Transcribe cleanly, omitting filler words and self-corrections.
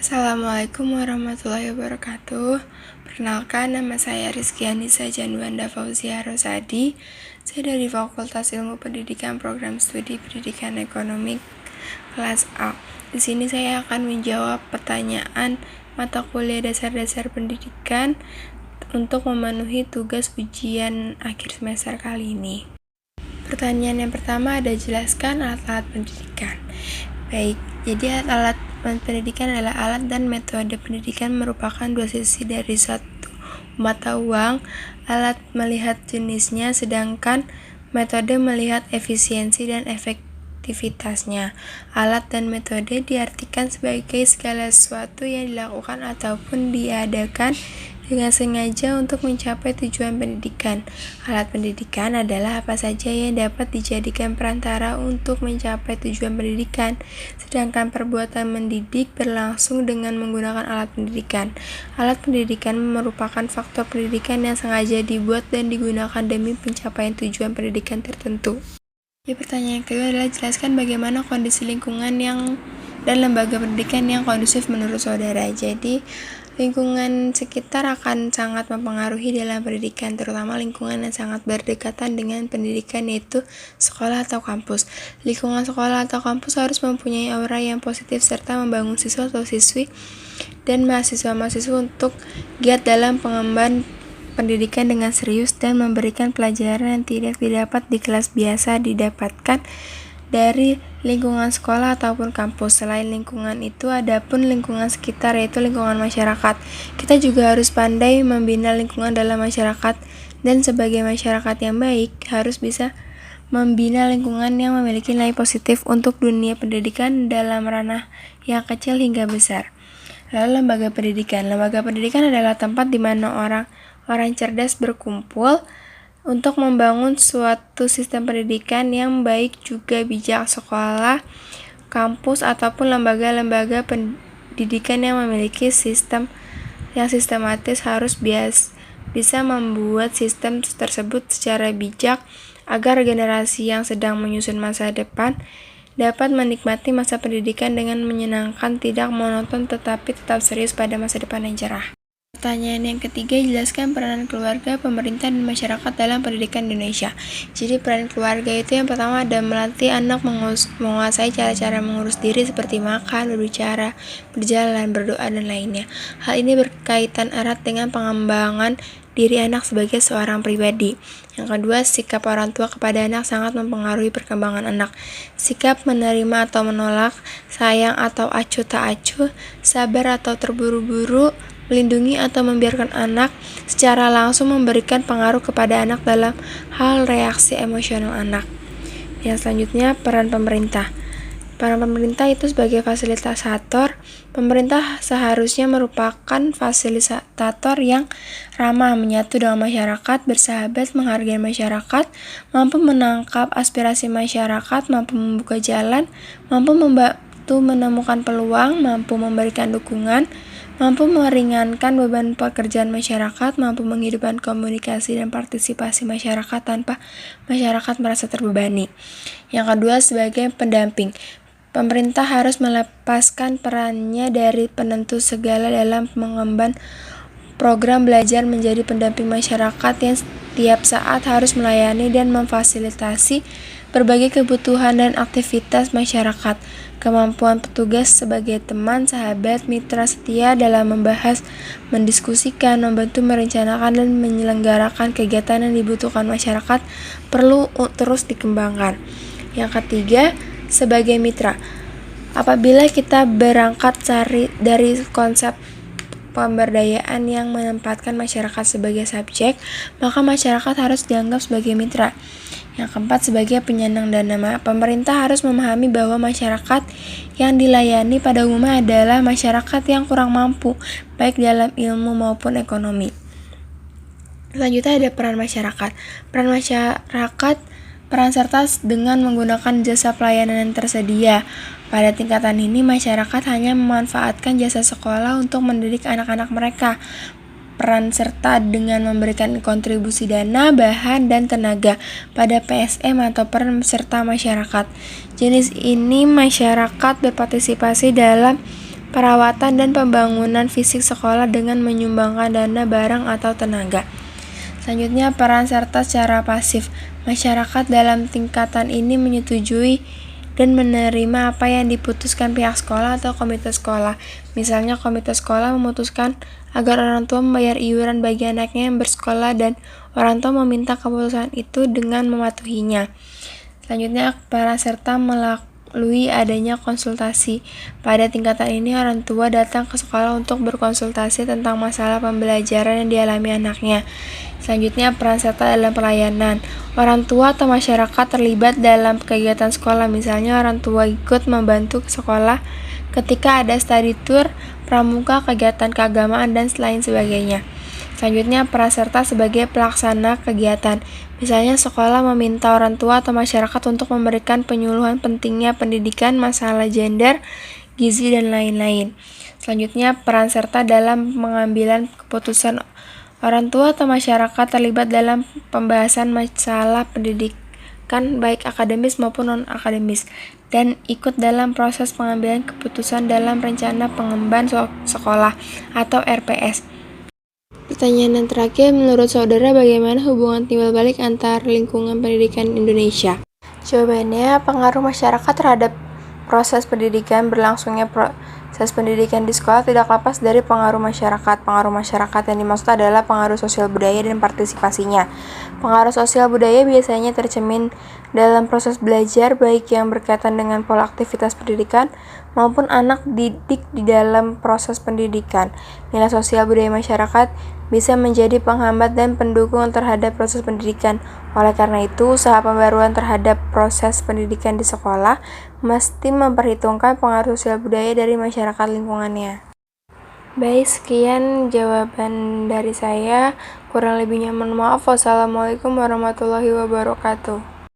Assalamualaikum warahmatullahi wabarakatuh. Perkenalkan, nama saya Rizky Anissa Januanda Fauzia Rosadi. Saya dari Fakultas Ilmu Pendidikan Program Studi Pendidikan Ekonomi kelas A. Di sini saya akan menjawab pertanyaan mata kuliah dasar-dasar pendidikan untuk memenuhi tugas ujian akhir semester kali ini. Pertanyaan yang pertama ada, jelaskan alat-alat pendidikan. Baik, jadi alat pendidikan adalah alat dan metode pendidikan merupakan dua sisi dari satu mata uang. Alat melihat jenisnya, sedangkan metode melihat efisiensi dan efektivitasnya. Alat dan metode diartikan sebagai segala sesuatu yang dilakukan ataupun diadakan dengan sengaja untuk mencapai tujuan pendidikan. Alat pendidikan adalah apa saja yang dapat dijadikan perantara untuk mencapai tujuan pendidikan, sedangkan perbuatan mendidik berlangsung dengan menggunakan alat pendidikan. Alat pendidikan merupakan faktor pendidikan yang sengaja dibuat dan digunakan demi pencapaian tujuan pendidikan tertentu. Pertanyaan kedua adalah, jelaskan bagaimana kondisi lingkungan dan lembaga pendidikan yang kondusif menurut saudara. Jadi, lingkungan sekitar akan sangat mempengaruhi dalam pendidikan, terutama lingkungan yang sangat berdekatan dengan pendidikan, yaitu sekolah atau kampus. Lingkungan sekolah atau kampus harus mempunyai aura yang positif serta membangun siswa atau siswi dan mahasiswa-mahasiswa untuk giat dalam pengemban pendidikan dengan serius dan memberikan pelajaran yang tidak didapat di kelas biasa didapatkan dari lingkungan sekolah ataupun kampus. Selain lingkungan itu, ada pun lingkungan sekitar, yaitu lingkungan masyarakat. Kita juga harus pandai membina lingkungan dalam masyarakat, dan sebagai masyarakat yang baik harus bisa membina lingkungan yang memiliki nilai positif untuk dunia pendidikan dalam ranah yang kecil hingga besar. Lalu lembaga pendidikan. Lembaga pendidikan adalah tempat di mana orang cerdas berkumpul untuk membangun suatu sistem pendidikan yang baik juga bijak. Sekolah, kampus, ataupun lembaga-lembaga pendidikan yang memiliki sistem yang sistematis harus bisa membuat sistem tersebut secara bijak agar generasi yang sedang menyusun masa depan dapat menikmati masa pendidikan dengan menyenangkan, tidak monoton, tetapi tetap serius pada masa depan yang cerah. Pertanyaan yang ketiga, jelaskan peranan keluarga, pemerintah, dan masyarakat dalam pendidikan di Indonesia. Jadi peran keluarga itu yang pertama ada melatih anak menguasai cara-cara mengurus diri seperti makan, berbicara, berjalan, berdoa, dan lainnya. Hal ini berkaitan erat dengan pengembangan diri anak sebagai seorang pribadi. Yang kedua, sikap orang tua kepada anak sangat mempengaruhi perkembangan anak. Sikap menerima atau menolak, sayang atau acuh tak acuh, sabar atau terburu-buru, melindungi atau membiarkan anak secara langsung memberikan pengaruh kepada anak dalam hal reaksi emosional anak. Yang selanjutnya, peran pemerintah. Peran pemerintah itu sebagai fasilitator. Pemerintah seharusnya merupakan fasilitator yang ramah, menyatu dengan masyarakat, bersahabat, menghargai masyarakat, mampu menangkap aspirasi masyarakat, mampu membuka jalan, mampu membantu menemukan peluang, mampu memberikan dukungan, mampu meringankan beban pekerjaan masyarakat, mampu menghidupkan komunikasi dan partisipasi masyarakat tanpa masyarakat merasa terbebani. Yang kedua, sebagai pendamping. Pemerintah harus melepaskan perannya dari penentu segala dalam mengemban program belajar menjadi pendamping masyarakat yang setiap saat harus melayani dan memfasilitasi berbagai kebutuhan dan aktivitas masyarakat. Kemampuan petugas sebagai teman, sahabat, mitra setia dalam membahas, mendiskusikan, membantu merencanakan, dan menyelenggarakan kegiatan yang dibutuhkan masyarakat perlu terus dikembangkan. Yang ketiga, sebagai mitra. Apabila kita berangkat dari konsep pemberdayaan yang menempatkan masyarakat sebagai subjek, maka masyarakat harus dianggap sebagai mitra. Yang keempat, sebagai penyandang dana. Pemerintah harus memahami bahwa masyarakat yang dilayani pada umumnya adalah masyarakat yang kurang mampu, baik dalam ilmu maupun ekonomi. Selanjutnya ada peran masyarakat. Peran serta dengan menggunakan jasa pelayanan yang tersedia. Pada tingkatan ini, masyarakat hanya memanfaatkan jasa sekolah untuk mendidik anak-anak mereka. Peran serta dengan memberikan kontribusi dana, bahan, dan tenaga pada PSM atau peran serta masyarakat. Jenis ini masyarakat berpartisipasi dalam perawatan dan pembangunan fisik sekolah dengan menyumbangkan dana, barang, atau tenaga. Selanjutnya, peran serta secara pasif. Masyarakat dalam tingkatan ini menyetujui dan menerima apa yang diputuskan pihak sekolah atau komite sekolah. Misalnya, komite sekolah memutuskan agar orang tua membayar iuran bagi anaknya yang bersekolah dan orang tua meminta keputusan itu dengan mematuhinya. Selanjutnya, peran serta melalui adanya konsultasi. Pada tingkatan ini, orang tua datang ke sekolah untuk berkonsultasi tentang masalah pembelajaran yang dialami anaknya. Selanjutnya, peran serta dalam pelayanan. Orang tua atau masyarakat terlibat dalam kegiatan sekolah, misalnya orang tua ikut membantu sekolah ketika ada study tour, pramuka, kegiatan keagamaan, dan lain sebagainya. Selanjutnya, peran serta sebagai pelaksana kegiatan. Misalnya, sekolah meminta orang tua atau masyarakat untuk memberikan penyuluhan pentingnya pendidikan, masalah gender, gizi, dan lain-lain. Selanjutnya, peran serta dalam pengambilan keputusan. Orang tua atau masyarakat terlibat dalam pembahasan masalah pendidikan baik akademis maupun non-akademis dan ikut dalam proses pengambilan keputusan dalam rencana pengembangan sekolah atau RPS. Pertanyaan yang terakhir, menurut saudara bagaimana hubungan timbal balik antar lingkungan pendidikan Indonesia? Jawabannya, pengaruh masyarakat terhadap proses pendidikan. Berlangsungnya proses pendidikan di sekolah tidak lepas dari pengaruh masyarakat. Pengaruh masyarakat yang dimaksud adalah pengaruh sosial budaya dan partisipasinya. Pengaruh sosial budaya biasanya tercermin dalam proses belajar, baik yang berkaitan dengan pola aktivitas pendidikan maupun anak didik di dalam proses pendidikan. Nilai sosial budaya masyarakat bisa menjadi penghambat dan pendukung terhadap proses pendidikan. Oleh karena itu, usaha pembaruan terhadap proses pendidikan di sekolah mesti memperhitungkan pengaruh sosial budaya dari masyarakat lingkungannya. Baik, sekian jawaban dari saya. Kurang lebihnya mohon maaf. Wassalamualaikum warahmatullahi wabarakatuh.